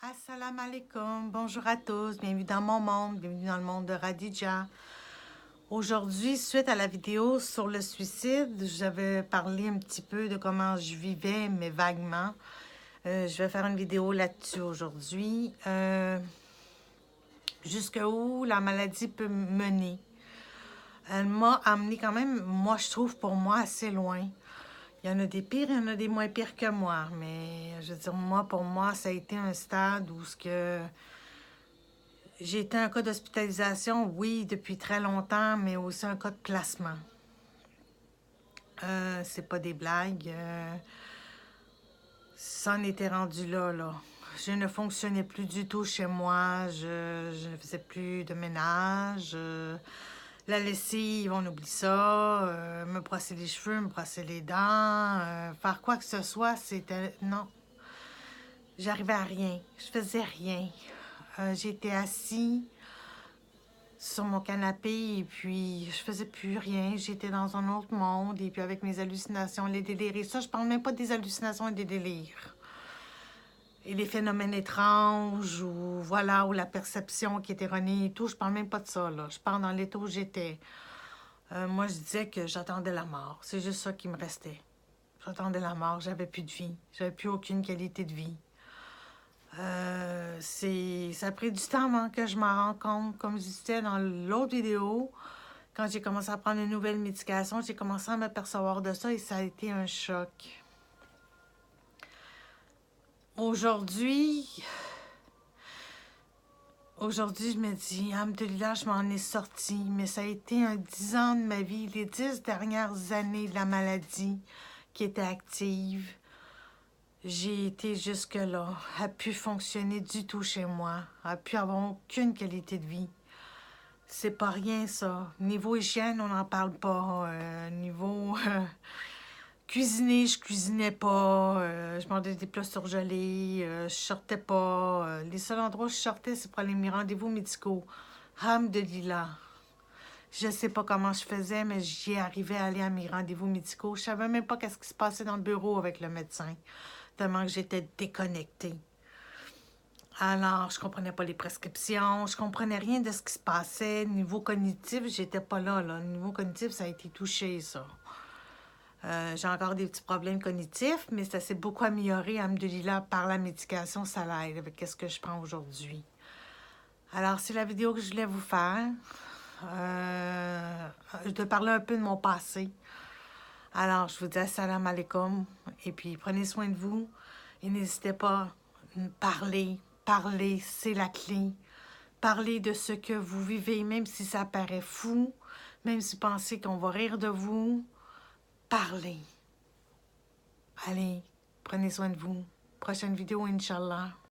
Assalamu alaikum, bonjour à tous, bienvenue dans mon monde, bienvenue dans le monde de Radija. Aujourd'hui, suite à la vidéo sur le suicide, j'avais parlé un petit peu de comment je vivais, mais vaguement. Je vais faire une vidéo là-dessus aujourd'hui. Jusqu'où la maladie peut mener. Elle m'a amené quand même, moi je trouve pour moi assez loin. Il y en a des pires, il y en a des moins pires que moi. Mais je veux dire, moi, pour moi, ça a été un stade où ce que j'ai été un cas d'hospitalisation, oui, depuis très longtemps, mais aussi un cas de placement. C'est pas des blagues. Ça en était rendu là. Je ne fonctionnais plus du tout chez moi. Je ne faisais plus de ménage. La lessive, on oublie ça. Me brosser les cheveux, me brosser les dents. Faire quoi que ce soit, c'était... Non. J'arrivais à rien. Je faisais rien. J'étais assis sur mon canapé et puis je faisais plus rien. J'étais dans un autre monde et puis avec mes hallucinations, les délires. Et ça, je parle même pas des hallucinations et des délires. Et les phénomènes étranges ou voilà, ou la perception qui est erronée et tout. Je parle même pas de ça, là. Je parle dans l'état où j'étais. Moi, je disais que j'attendais la mort. C'est juste ça qui me restait. J'attendais la mort. J'avais plus de vie. J'avais plus aucune qualité de vie. Ça a pris du temps avant que je m'en rende compte. Comme je disais dans l'autre vidéo, quand j'ai commencé à prendre une nouvelle médication, j'ai commencé à m'apercevoir de ça et ça a été un choc. Aujourd'hui, je me dis, alhamdoulilah, je m'en ai sortie, mais ça a été un 10 ans de ma vie, les 10 dernières années de la maladie qui était active. J'ai été jusque-là, a pu fonctionner du tout chez moi, a pu avoir aucune qualité de vie. C'est pas rien, ça. Niveau hygiène, on n'en parle pas. Niveau cuisiner, je cuisinais pas. Je mangeais des plats surgelés. Je sortais pas. Les seuls endroits où je sortais, c'est pour aller à mes rendez-vous médicaux. Alhamdoulilah. Je sais pas comment je faisais, mais j'y arrivais à aller à mes rendez-vous médicaux. Je savais même pas qu'est-ce qui se passait dans le bureau avec le médecin. Tellement que j'étais déconnectée. Alors, je comprenais pas les prescriptions, je comprenais rien de ce qui se passait. Niveau cognitif, j'étais pas là. Niveau cognitif, ça a été touché, ça. J'ai encore des petits problèmes cognitifs, mais ça s'est beaucoup amélioré, alhamdoulilah, par la médication, ça l'aide avec ce que je prends aujourd'hui. Alors, c'est la vidéo que je voulais vous faire. Je vais parler un peu de mon passé. Alors, je vous dis assalamu alaikum. Et puis, prenez soin de vous. Et n'hésitez pas à parler. Parler, c'est la clé. Parlez de ce que vous vivez, même si ça paraît fou, même si vous pensez qu'on va rire de vous. Parlez. Allez, prenez soin de vous. Prochaine vidéo, Inch'Allah.